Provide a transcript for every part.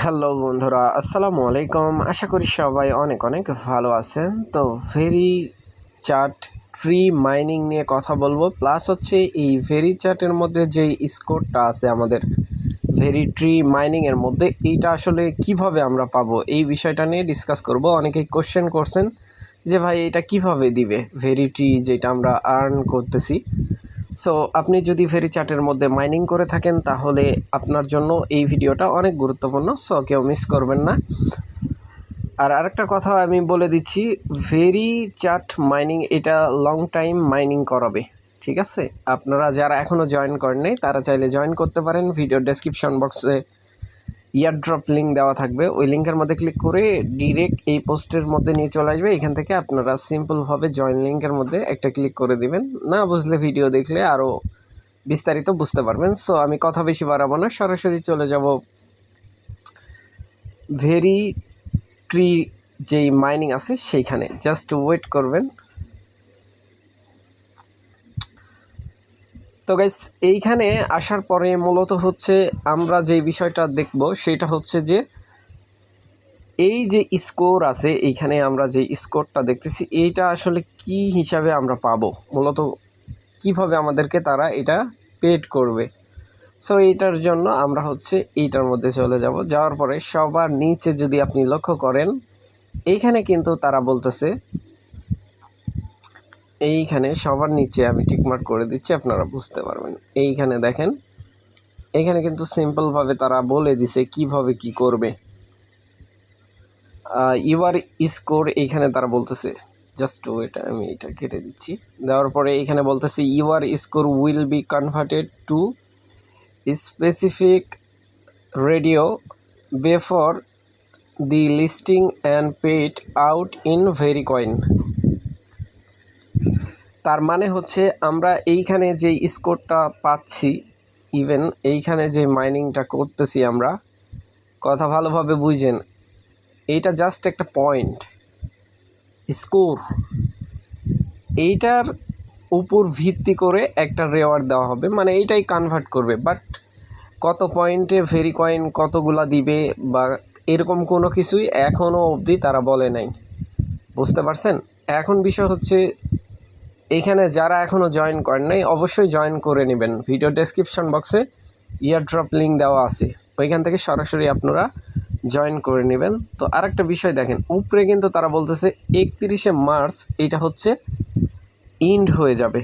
Hello বন্ধুরা, আসসালামু আলাইকুম। আশা করি সবাই অনেক অনেক ভালো আছেন। তো ভেরি চার্ট ট্রি মাইনিং নিয়ে কথা বলবো, প্লাস হচ্ছে এই ভেরি চার্টের মধ্যে যেই স্কোরটা আছে আমাদের ভেরি ট্রি মাইনিংয়ের মধ্যে, এইটা আসলে কিভাবে আমরা পাবো এই বিষয়টা নিয়ে ডিসকাস করব। অনেকেই কোশ্চেন করছেন যে ভাই এটা কিভাবে দিবে ভেরি ট্রি যেটা আমরা আর্ন করতেছি। সো আপনি যদি ভেরি চার্টের মধ্যে মাইনিং করে থাকেন তাহলে আপনার জন্য এই ভিডিওটা অনেক গুরুত্বপূর্ণ, সো কেউ মিস করবেন না। আর আরেকটা কথা আমি বলে দিচ্ছি, ভেরি চার্ট মাইনিং এটা লং টাইম মাইনিং করাবে, ঠিক আছে? আপনারা যারা এখনও জয়েন করেন নাই তারা চাইলে জয়েন করতে পারেন। ভিডিও ডেসক্রিপশন বক্সে ইয়ারড্রপ লিঙ্ক দেওয়া থাকবে, ওই লিঙ্কের মধ্যে ক্লিক করে ডিরেক্ট এই পোস্টের মধ্যে নিয়ে চলে আসবে। এখান থেকে আপনারা সিম্পলভাবে জয়েন লিঙ্কের মধ্যে একটা ক্লিক করে দিবেন। না বুঝলে ভিডিও দেখলে আরও বিস্তারিত বুঝতে পারবেন। সো আমি কথা বেশি বাড়াবো না, সরাসরি চলে যাব ভেরি ট্রি যেই মাইনিং আছে সেইখানে। জাস্ট ওয়েট করবেন। তো গাইস, এইখানে আসার পরে মূলত হচ্ছে আমরা যে বিষয়টা দেখব সেটা হচ্ছে যে এই যে স্কোর আছে এইখানে আমরা যে স্কোরটা দেখতেছি এইটা আসলে কি হিসাবে আমরা পাবো, মূলত কিভাবে আমাদেরকে তারা এটা পেড করবে। সো এইটার জন্য আমরা হচ্ছে এইটার মধ্যে চলে যাব। যাওয়ার পরে সবার নিচে যদি আপনি লক্ষ্য করেন, এইখানে কিন্তু তারা বলতেছে, এইখানে সবার নিচে আমি টিকমার্ক করে দিচ্ছি, আপনারা বুঝতে পারবেন। এইখানে দেখেন, এইখানে কিন্তু সিম্পলভাবে তারা বলে দিছে কিভাবে কি করবে। ইউআর স্কোর এইখানে তারা বলতেছে, জাস্ট ওয়েট, আমি এটা কেটে দিচ্ছি। দেওয়ার পরে এইখানে বলতেছে your score will be converted to specific ratio before the listing and paid out in very coin. তার মানে হচ্ছে আমরা এইখানে যে স্কোরটা পাচ্ছি, ইভেন এইখানে যে মাইনিংটা করতেছি আমরা, কথা ভালোভাবে বুঝেন, এইটা জাস্ট একটা পয়েন্ট স্কোর, এইটার উপর ভিত্তি করে একটা রেওয়ার্ড দেওয়া হবে, মানে এইটাই কনভার্ট করবে। বাট কত পয়েন্টে ভেরি কয়েন কতগুলা দিবে বা এরকম কোনো কিছুই এখনও অবধি তারা বলে নাই, বুঝতে পারছেন? এখন বিষয় হচ্ছে এইখানে যারা এখনও জয়েন করেন নাই অবশ্যই জয়েন করে নেবেন। ভিডিও ডেসক্রিপশন বক্সে ইয়ারড্রপ লিঙ্ক দেওয়া আছে, ওইখান থেকে সরাসরি আপনারা জয়েন করে নেবেন। তো আরেকটা বিষয় দেখেন, উপরে কিন্তু তারা বলতেছে 31শে মার্চ এইটা হচ্ছে ইন্ড হয়ে যাবে,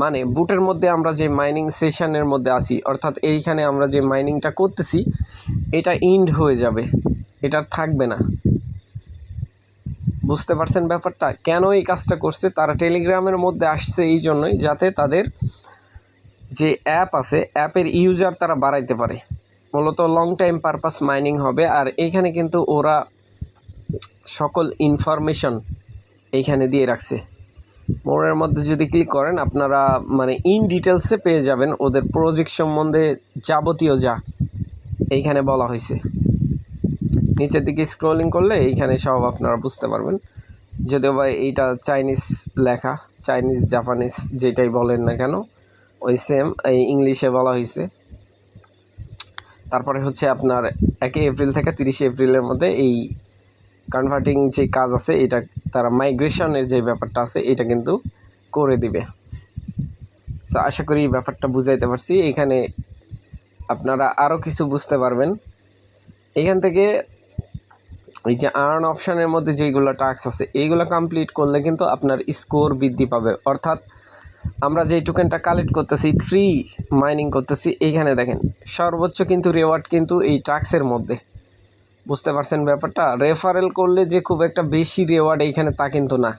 মানে বুটের মধ্যে আমরা যে মাইনিং সেশনের মধ্যে আসি, অর্থাৎ এইখানে আমরা যে মাইনিংটা করতেছি এটা ইন্ড হয়ে যাবে, এটা থাকবে না। বুঝতে পারছেন ব্যাপারটা? কেন এই কাজটা করছে তারা? টেলিগ্রামের মধ্যে আসছে এই জন্যই, যাতে তাদের যে অ্যাপ আছে অ্যাপের ইউজার তারা বাড়াইতে পারে। মূলত লং টাইম পারপাস মাইনিং হবে। আর এইখানে কিন্তু ওরা সকল ইনফরমেশন এইখানে দিয়ে রাখছে। মোড়ের মধ্যে যদি ক্লিক করেন আপনারা মানে ইন ডিটেলসে পেয়ে যাবেন ওদের প্রজেক্ট সম্বন্ধে যাবতীয় যা এইখানে বলা হয়েছে। নিচের দিকে স্ক্রলিং করলে এইখানে সব আপনারা বুঝতে পারবেন। যদিও বা এইটা চাইনিজ লেখা, চাইনিজ জাপানিজ যেটাই বলেন না কেন ওই সেম এই ইংলিশে বলা হয়েছে। তারপরে হচ্ছে আপনার 1 এপ্রিল থেকে 30 এপ্রিলের মধ্যে এই কনভার্টিং যে কাজ আছে এটা তারা মাইগ্রেশনের যে ব্যাপারটা আছে এটা কিন্তু করে দিবে। সো আশা করি এই ব্যাপারটা বুঝাইতে পারছি। এখানে আপনারা আরও কিছু বুঝতে পারবেন। এখান থেকে এই যে আর্ন অপশানের মধ্যে যেইগুলো টাস্ক আছে এইগুলো কমপ্লিট করলে কিন্তু আপনার স্কোর বৃদ্ধি পাবে। অর্থাৎ আমরা যেই টোকেনটা কালেক্ট করতেছি, ট্রি মাইনিং করতেছি, এইখানে দেখেন সর্বোচ্চ কিন্তু রেওয়ার্ড কিন্তু এই টাস্কের মধ্যে। বুঝতে পারছেন ব্যাপারটা? রেফারেল করলে যে খুব একটা বেশি রেওয়ার্ড এইখানে তা কিন্তু না।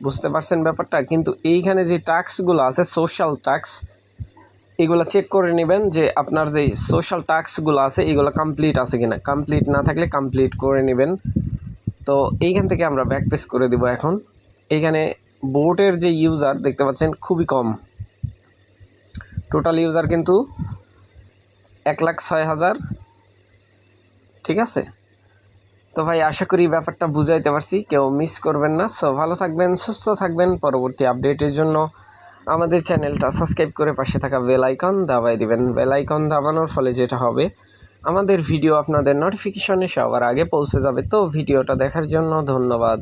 বুঝতে পারছেন ব্যাপারটা? কিন্তু এইখানে যে টাস্কগুলো আছে সোশ্যাল টাস্ক, এগুলো চেক করে নেবেন যে আপনার যে সোশ্যাল টাস্কগুলো আছে এগুলো কমপ্লিট আছে কিনা। কমপ্লিট না থাকলে কমপ্লিট করে নেবেন। তো এইখান থেকে আমরা ব্যাকপেস করে দিব। এখন এইখানে বোটের যে ইউজার দেখতে পাচ্ছেন খুবই কম, টোটাল ইউজার কিন্তু 1,06,000, ঠিক আছে? তো ভাই আশা করি ব্যাপারটা বুঝাইতে পারছি, কেউ মিস করবেন না। সো ভালো থাকবেন, সুস্থ থাকবেন। পরবর্তী আপডেটের জন্য আমাদের চ্যানেলটা সাবস্ক্রাইব করে পাশে থাকা বেল আইকন দাবাই দিবেন। বেল আইকন দাবানোর ফলে যেটা হবে আমাদের ভিডিও আপনাদের নোটিফিকেশনে সবার আগে পৌঁছে যাবে। তো ভিডিওটা দেখার জন্য ধন্যবাদ।